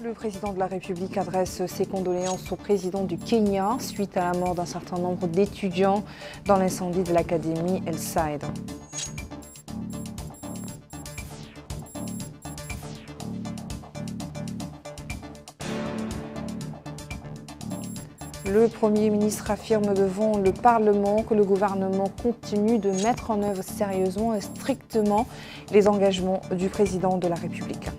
Le président de la République adresse ses condoléances au président du Kenya suite à la mort d'un certain nombre d'étudiants dans l'incendie de l'académie El Said. Le Premier ministre affirme devant le Parlement que le gouvernement continue de mettre en œuvre sérieusement et strictement les engagements du président de la République.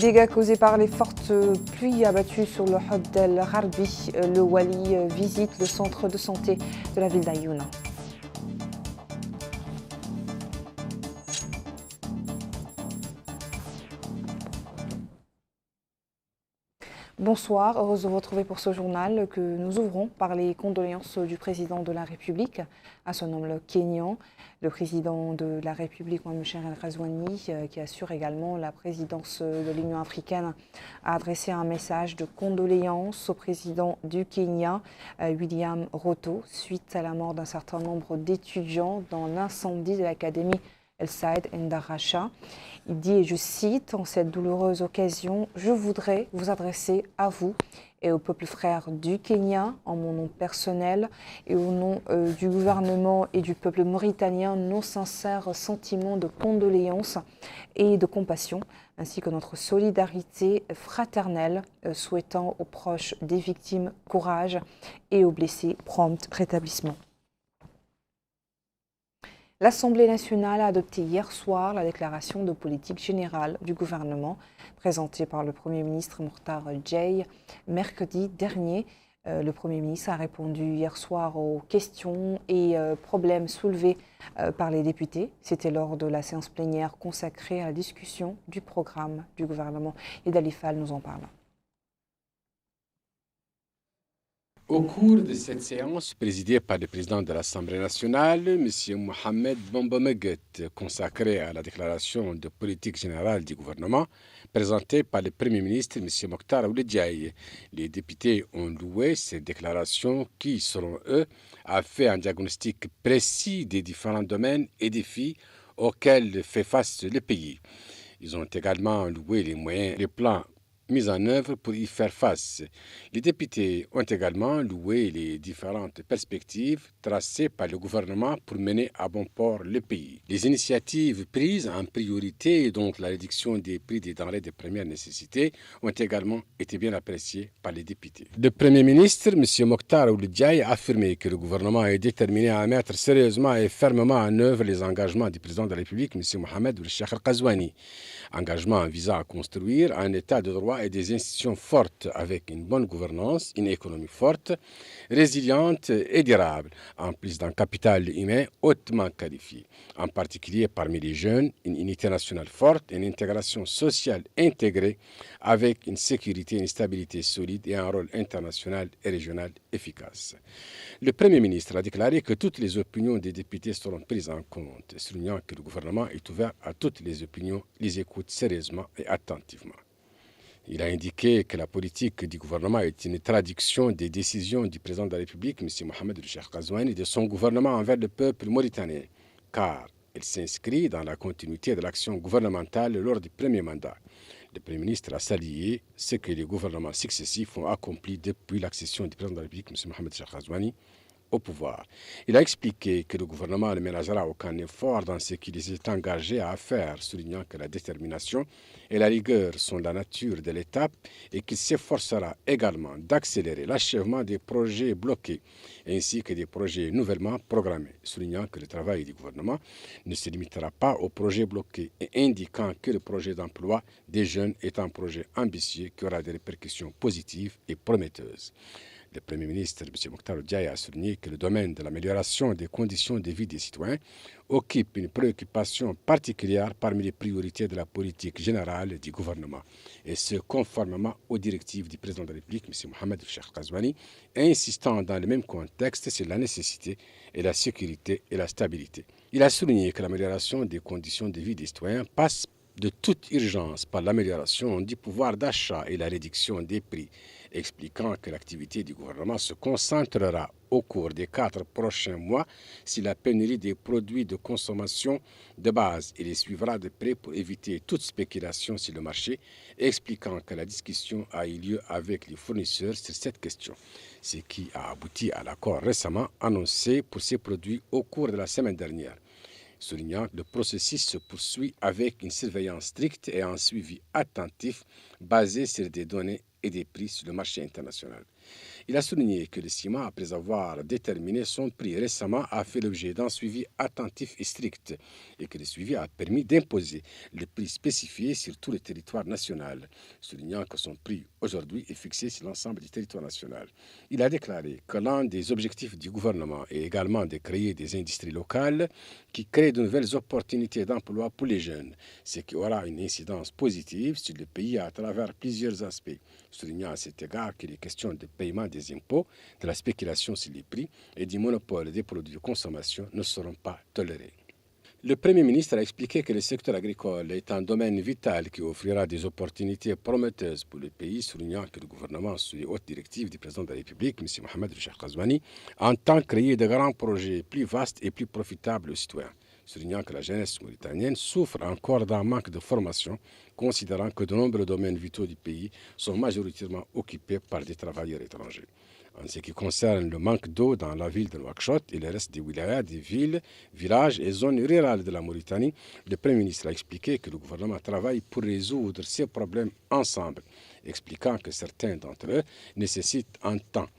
Dégâts causés par les fortes pluies abattues sur le Hod El Harbi. Le Wali visite le centre de santé de la ville d'Ayouna. Bonsoir, heureuse de vous retrouver pour ce journal que nous ouvrons par les condoléances du président de la République à son homme kényan. Le président de la République, Mohamed El Ghazouani, qui assure également la présidence de l'Union africaine, a adressé un message de condoléances au président du Kenya, William Ruto, suite à la mort d'un certain nombre d'étudiants dans l'incendie de l'académie El Said Endarasha. Il dit, et je cite, en cette douloureuse occasion, je voudrais vous adresser à vous et au peuple frère du Kenya, en mon nom personnel et au nom du gouvernement et du peuple mauritanien, nos sincères sentiments de condoléances et de compassion, ainsi que notre solidarité fraternelle, souhaitant aux proches des victimes courage et aux blessés prompt rétablissement. L'Assemblée nationale a adopté hier soir la déclaration de politique générale du gouvernement présentée par le Premier ministre Mokhtar Djei mercredi dernier. Le Premier ministre a répondu hier soir aux questions et problèmes soulevés par les députés. C'était lors de la séance plénière consacrée à la discussion du programme du gouvernement. Et Dalifal nous en parle. Au cours de cette séance, présidée par le président de l'Assemblée nationale, M. Mohamed Bombomeguet, consacrée à la déclaration de politique générale du gouvernement, présentée par le Premier ministre M. Mokhtar Djei, les députés ont loué cette déclaration qui, selon eux, a fait un diagnostic précis des différents domaines et défis auxquels fait face le pays. Ils ont également loué les moyens, les plans mis en œuvre pour y faire face. Les députés ont également loué les différentes perspectives tracées par le gouvernement pour mener à bon port le pays. Les initiatives prises en priorité, donc la réduction des prix des denrées de première nécessité, ont également été bien appréciées par les députés. Le Premier ministre, M. Mokhtar Djei, a affirmé que le gouvernement est déterminé à mettre sérieusement et fermement en œuvre les engagements du président de la République, M. Mohamed El Ghazouani. Engagement visant à construire un état de droit et des institutions fortes avec une bonne gouvernance, une économie forte, résiliente et durable, en plus d'un capital humain hautement qualifié, en particulier parmi les jeunes, une unité nationale forte, une intégration sociale intégrée avec une sécurité et une stabilité solide et un rôle international et régional efficace. Le Premier ministre a déclaré que toutes les opinions des députés seront prises en compte, soulignant que le gouvernement est ouvert à toutes les opinions, les écoute sérieusement et attentivement. Il a indiqué que la politique du gouvernement est une traduction des décisions du président de la République, M. Mohamed El Ghazouani, et de son gouvernement envers le peuple mauritanien, car elle s'inscrit dans la continuité de l'action gouvernementale lors du premier mandat. Le Premier ministre a salué ce que les gouvernements successifs ont accompli depuis l'accession du président de la République, M. Mohamed El Ghazouani, au pouvoir. Il a expliqué que le gouvernement ne ménagera aucun effort dans ce qu'il s'est engagé à faire, soulignant que la détermination et la rigueur sont la nature de l'État et qu'il s'efforcera également d'accélérer l'achèvement des projets bloqués ainsi que des projets nouvellement programmés, soulignant que le travail du gouvernement ne se limitera pas aux projets bloqués et indiquant que le projet d'emploi des jeunes est un projet ambitieux qui aura des répercussions positives et prometteuses. Le Premier ministre, M. Mokhtar Djei, a souligné que le domaine de l'amélioration des conditions de vie des citoyens occupe une préoccupation particulière parmi les priorités de la politique générale du gouvernement, et ce, conformément aux directives du président de la République, M. Mohamed El Ghazouani, insistant dans le même contexte sur la nécessité et la sécurité et la stabilité. Il a souligné que l'amélioration des conditions de vie des citoyens passe de toute urgence par l'amélioration du pouvoir d'achat et la réduction des prix, expliquant que l'activité du gouvernement se concentrera au cours des 4 prochains mois sur la pénurie des produits de consommation de base et les suivra de près pour éviter toute spéculation sur le marché, expliquant que la discussion a eu lieu avec les fournisseurs sur cette question, ce qui a abouti à l'accord récemment annoncé pour ces produits au cours de la semaine dernière. Soulignant que le processus se poursuit avec une surveillance stricte et un suivi attentif basé sur des données et des prix sur le marché international. Il a souligné que le ciment, après avoir déterminé son prix récemment, a fait l'objet d'un suivi attentif et strict et que le suivi a permis d'imposer le prix spécifié sur tout le territoire national, soulignant que son prix aujourd'hui est fixé sur l'ensemble du territoire national. Il a déclaré que l'un des objectifs du gouvernement est également de créer des industries locales qui créent de nouvelles opportunités d'emploi pour les jeunes, ce qui aura une incidence positive sur le pays à travers plusieurs aspects, soulignant à cet égard que les questions de paiement des impôts, de la spéculation sur les prix et du monopole des produits de consommation ne seront pas tolérés. Le Premier ministre a expliqué que le secteur agricole est un domaine vital qui offrira des opportunités prometteuses pour le pays, soulignant que le gouvernement, sous les hautes directives du président de la République, M. Mohamed Ghazouani, entend créer de grands projets plus vastes et plus profitables aux citoyens, soulignant que la jeunesse mauritanienne souffre encore d'un manque de formation, considérant que de nombreux domaines vitaux du pays sont majoritairement occupés par des travailleurs étrangers. En ce qui concerne le manque d'eau dans la ville de Nouakchott et le reste des wilayas, des villes, villages et zones rurales de la Mauritanie, le Premier ministre a expliqué que le gouvernement travaille pour résoudre ces problèmes ensemble, expliquant que certains d'entre eux nécessitent un temps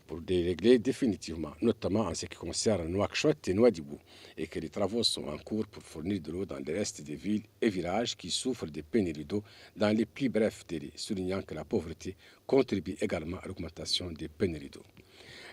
pour les régler définitivement, notamment en ce qui concerne Nouakchott et Nouadhibou, et que les travaux sont en cours pour fournir de l'eau dans le reste des villes et villages qui souffrent des pénuries d'eau dans les plus brefs délais, soulignant que la pauvreté contribue également à l'augmentation des pénuries d'eau.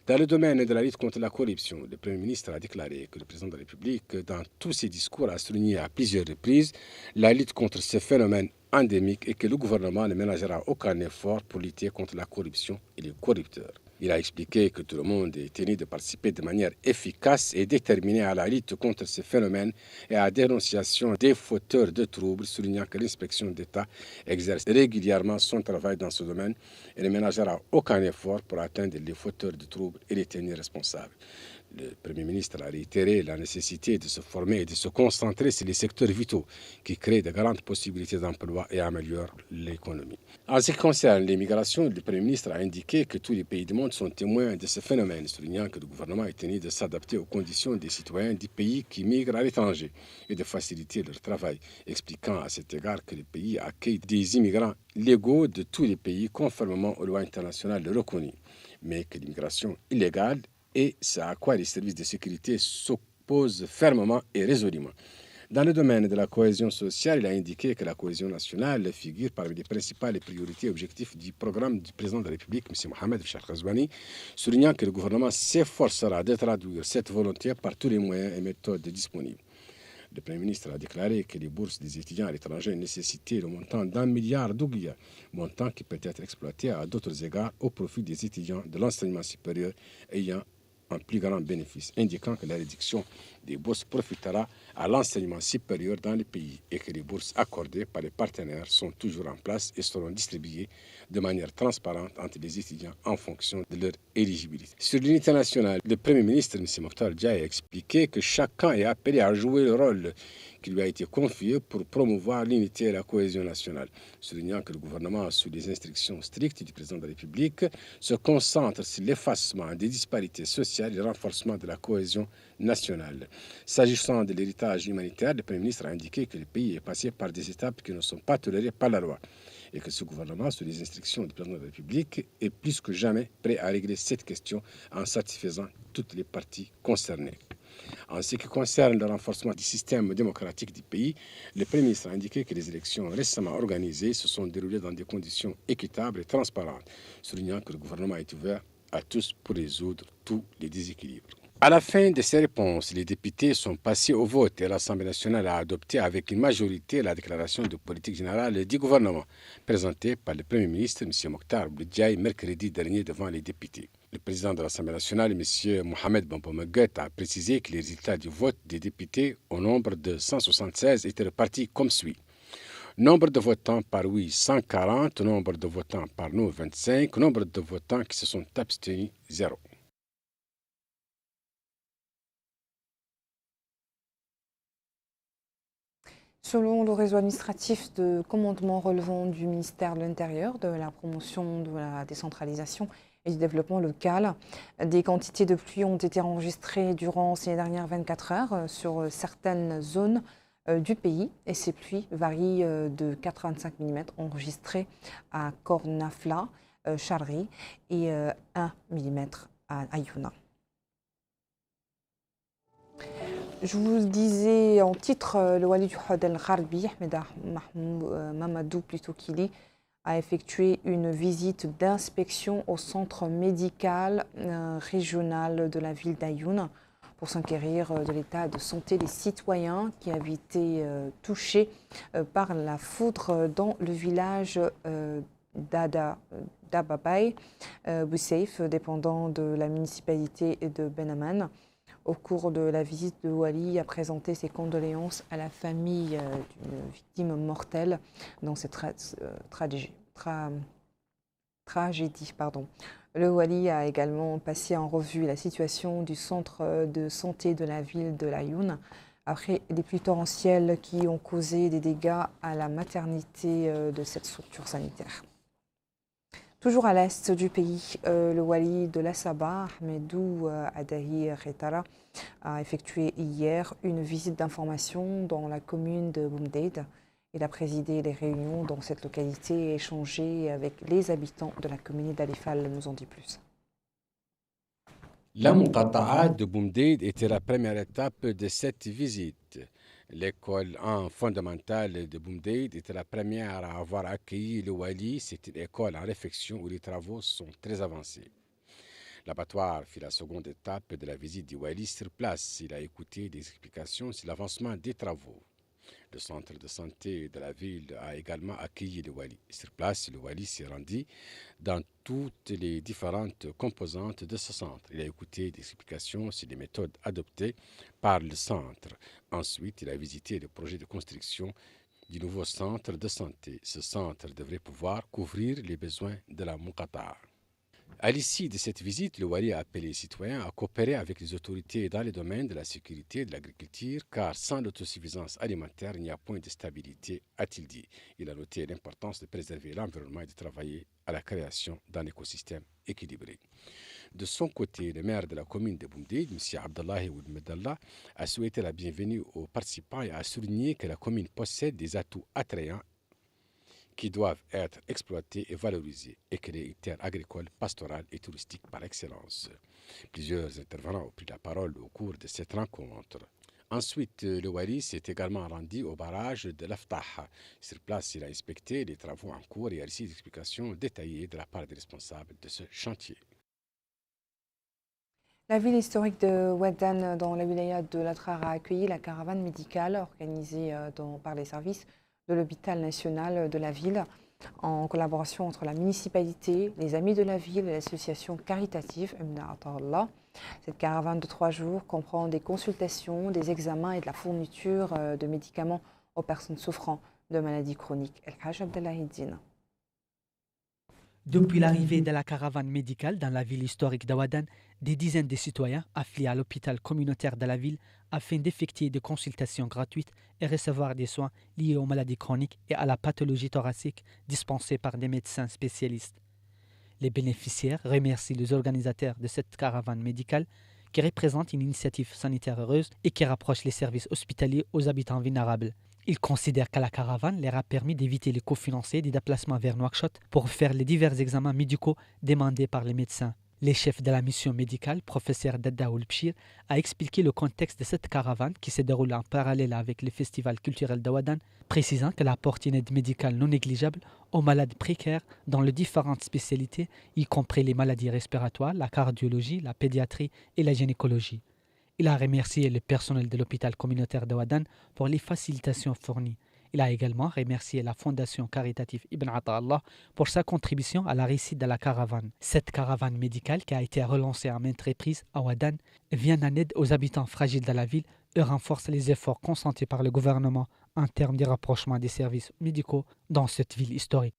Dans le domaine de la lutte contre la corruption, le Premier ministre a déclaré que le président de la République, dans tous ses discours, a souligné à plusieurs reprises la lutte contre ce phénomène endémique et que le gouvernement ne ménagera aucun effort pour lutter contre la corruption et les corrupteurs. Il a expliqué que tout le monde est tenu de participer de manière efficace et déterminée à la lutte contre ce phénomène et à la dénonciation des fauteurs de troubles, soulignant que l'inspection d'État exerce régulièrement son travail dans ce domaine et ne ménagera aucun effort pour atteindre les fauteurs de troubles et les tenir responsables. Le Premier ministre a réitéré la nécessité de se former et de se concentrer sur les secteurs vitaux qui créent de grandes possibilités d'emploi et améliorent l'économie. En ce qui concerne l'immigration, le Premier ministre a indiqué que tous les pays du monde sont témoins de ce phénomène, soulignant que le gouvernement est tenu de s'adapter aux conditions des citoyens du pays qui migrent à l'étranger et de faciliter leur travail, expliquant à cet égard que le pays accueille des immigrants légaux de tous les pays conformément aux lois internationales reconnues, mais que l'immigration illégale et c'est à quoi les services de sécurité s'opposent fermement et résolument. Dans le domaine de la cohésion sociale, il a indiqué que la cohésion nationale figure parmi les principales priorités et objectifs du programme du président de la République, M. Mohamed Ghazouani, soulignant que le gouvernement s'efforcera de traduire cette volonté par tous les moyens et méthodes disponibles. Le Premier ministre a déclaré que les bourses des étudiants à l'étranger nécessitaient le montant d'1 milliard d'ouguiya, montant qui peut être exploité à d'autres égards au profit des étudiants de l'enseignement supérieur ayant un plus grand bénéfice, indiquant que la réduction des bourses profitera à l'enseignement supérieur dans le pays et que les bourses accordées par les partenaires sont toujours en place et seront distribuées de manière transparente entre les étudiants en fonction de leur éligibilité. Sur l'unité nationale, le Premier ministre, M. Mokhtar Djaï, a expliqué que chacun est appelé à jouer le rôle qui lui a été confié pour promouvoir l'unité et la cohésion nationale, soulignant que le gouvernement, sous les instructions strictes du président de la République, se concentre sur l'effacement des disparités sociales et le renforcement de la cohésion nationale. S'agissant de l'héritage humanitaire, le Premier ministre a indiqué que le pays est passé par des étapes qui ne sont pas tolérées par la loi et que ce gouvernement, sous les instructions du président de la République, est plus que jamais prêt à régler cette question en satisfaisant toutes les parties concernées. En ce qui concerne le renforcement du système démocratique du pays, le Premier ministre a indiqué que les élections récemment organisées se sont déroulées dans des conditions équitables et transparentes, soulignant que le gouvernement est ouvert à tous pour résoudre tous les déséquilibres. À la fin de ces réponses, les députés sont passés au vote et l'Assemblée nationale a adopté avec une majorité la déclaration de politique générale du gouvernement, présentée par le Premier ministre, M. Mokhtar Djaï, mercredi dernier devant les députés. Le président de l'Assemblée nationale, M. Mohamed Bambo-Meguet, a précisé que les résultats du vote des députés au nombre de 176 étaient repartis comme suit. Nombre de votants par oui 140, nombre de votants par non 25, nombre de votants qui se sont abstenus 0. Selon le réseau administratif de commandement relevant du ministère de l'Intérieur, de la promotion de la décentralisation et du développement local, des quantités de pluie ont été enregistrées durant ces dernières 24 heures sur certaines zones du pays et ces pluies varient de 4,25 mm enregistrées à Kornafla, Charri et 1 mm à Ayouna. Je vous le disais en titre, le wali du Had el-Gharbi, Ahmed Mamadou plutôt Kili, a effectué une visite d'inspection au centre médical régional de la ville d'Ayoun pour s'enquérir de l'état de santé des citoyens qui avaient été touchés par la foudre dans le village d'Ababay, Bousseif, dépendant de la municipalité de Benaman. Au cours de la visite, le Wali a présenté ses condoléances à la famille d'une victime mortelle dans cette tragédie. Le Wali a également passé en revue la situation du centre de santé de la ville de Laayoune après des pluies torrentielles qui ont causé des dégâts à la maternité de cette structure sanitaire. Toujours à l'est du pays, le wali de l'Assaba, Ahmedou Adahi Retara, a effectué hier une visite d'information dans la commune de Boumdeid. Il a présidé les réunions dans cette localité et échangé avec les habitants de la commune d'Alifal, nous en dit plus. La Muqata'a de Boumdeid était la première étape de cette visite. L'école fondamentale de Boumdeid était la première à avoir accueilli le Wali. C'est une école en réfection où les travaux sont très avancés. L'abattoir fit la seconde étape de la visite du Wali sur place. Il a écouté des explications sur l'avancement des travaux. Le centre de santé de la ville a également accueilli le Wali. Sur place, le Wali s'est rendu dans toutes les différentes composantes de ce centre. Il a écouté des explications sur les méthodes adoptées par le centre. Ensuite, il a visité le projet de construction du nouveau centre de santé. Ce centre devrait pouvoir couvrir les besoins de la Muqata'a. À l'issue de cette visite, le Wali a appelé les citoyens à coopérer avec les autorités dans les domaines de la sécurité et de l'agriculture, car sans l'autosuffisance alimentaire, il n'y a point de stabilité, a-t-il dit. Il a noté l'importance de préserver l'environnement et de travailler à la création d'un écosystème équilibré. De son côté, le maire de la commune de Boumdeid, M. Abdallahi Ould Medalla, a souhaité la bienvenue aux participants et a souligné que la commune possède des atouts attrayants qui doivent être exploités et valorisés, et que les terres agricoles, pastorales et touristiques par excellence. Plusieurs intervenants ont pris la parole au cours de cette rencontre. Ensuite, le Wali s'est également rendu au barrage de l'Aftah. Sur place, il a inspecté les travaux en cours et a reçu des explications détaillées de la part des responsables de ce chantier. La ville historique de Ouadane, dans la wilaya de Latrar, a accueilli la caravane médicale organisée par les services de l'hôpital national de la ville, en collaboration entre la municipalité, les amis de la ville et l'association caritative Emna Atallah. Cette caravane de 3 jours comprend des consultations, des examens et de la fourniture de médicaments aux personnes souffrant de maladies chroniques. El Haj Abdellahiddin. Depuis l'arrivée de la caravane médicale dans la ville historique d'Aouadane, des dizaines de citoyens affiliés à l'hôpital communautaire de la ville afin d'effectuer des consultations gratuites et recevoir des soins liés aux maladies chroniques et à la pathologie thoracique dispensés par des médecins spécialistes. Les bénéficiaires remercient les organisateurs de cette caravane médicale qui représente une initiative sanitaire heureuse et qui rapproche les services hospitaliers aux habitants vulnérables. Ils considèrent que la caravane leur a permis d'éviter les coûts financiers des déplacements vers Nouakchott pour faire les divers examens médicaux demandés par les médecins. Le chef de la mission médicale, professeur Dadda Oulbchir, a expliqué le contexte de cette caravane qui se déroule en parallèle avec le festival culturel d'Aouadane, précisant qu'elle apporte une aide médicale non négligeable aux malades précaires dans les différentes spécialités, y compris les maladies respiratoires, la cardiologie, la pédiatrie et la gynécologie. Il a remercié le personnel de l'hôpital communautaire d'Aouadane pour les facilitations fournies. Il a également remercié la fondation caritative Ibn Ata'Allah pour sa contribution à la réussite de la caravane. Cette caravane médicale, qui a été relancée à maintes reprises à Aouadane, vient en aide aux habitants fragiles de la ville et renforce les efforts consentis par le gouvernement en termes de rapprochement des services médicaux dans cette ville historique.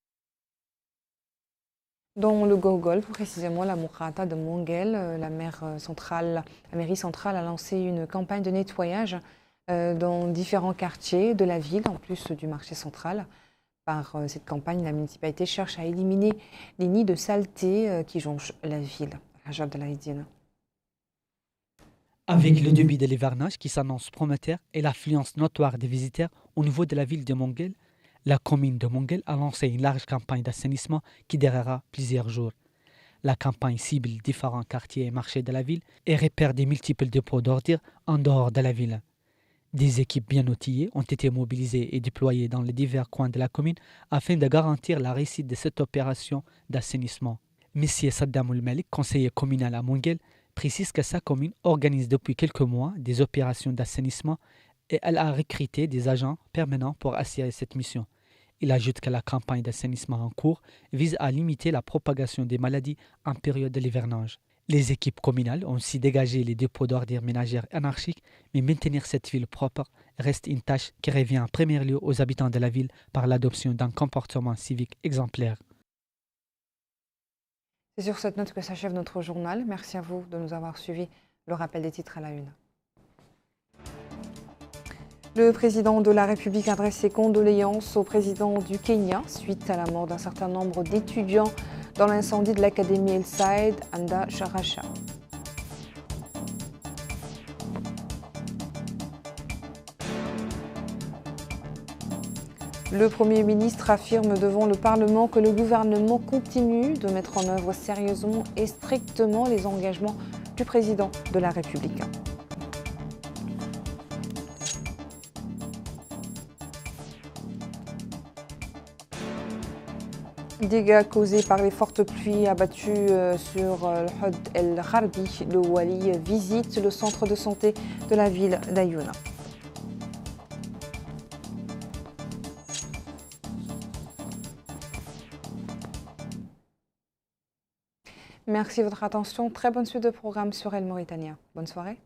Dans le Gogol, plus précisément la Mourata de Monguel, la mairie centrale a lancé une campagne de nettoyage dans différents quartiers de la ville, en plus du marché central. Par cette campagne, la municipalité cherche à éliminer les nids de saleté qui jonchent la ville. Rajab de l'Aïdine. Avec le début de l'hivernage qui s'annonce prometteur et l'affluence notoire des visiteurs au niveau de la ville de Monguel, la commune de Monguel a lancé une large campagne d'assainissement qui durera plusieurs jours. La campagne cible différents quartiers et marchés de la ville et repère des multiples dépôts d'ordures en dehors de la ville. Des équipes bien outillées ont été mobilisées et déployées dans les divers coins de la commune afin de garantir la réussite de cette opération d'assainissement. Monsieur Saddam Oul-Malik, conseiller communal à Monguel, précise que sa commune organise depuis quelques mois des opérations d'assainissement et elle a recruté des agents permanents pour assurer cette mission. Il ajoute que la campagne d'assainissement en cours vise à limiter la propagation des maladies en période de l'hivernage. Les équipes communales ont aussi dégagé les dépôts d'ordures ménagères anarchiques, mais maintenir cette ville propre reste une tâche qui revient en premier lieu aux habitants de la ville par l'adoption d'un comportement civique exemplaire. C'est sur cette note que s'achève notre journal. Merci à vous de nous avoir suivis. Le rappel des titres à la une. Le président de la République adresse ses condoléances au président du Kenya suite à la mort d'un certain nombre d'étudiants dans l'incendie de l'académie El Said, Anda Sharasha. Le Premier ministre affirme devant le Parlement que le gouvernement continue de mettre en œuvre sérieusement et strictement les engagements du président de la République. Dégâts causés par les fortes pluies abattues sur Hod El Gharbi. Le Wali visite le centre de santé de la ville d'Ayouna. Merci de votre attention. Très bonne suite de programme sur El Mauritania. Bonne soirée.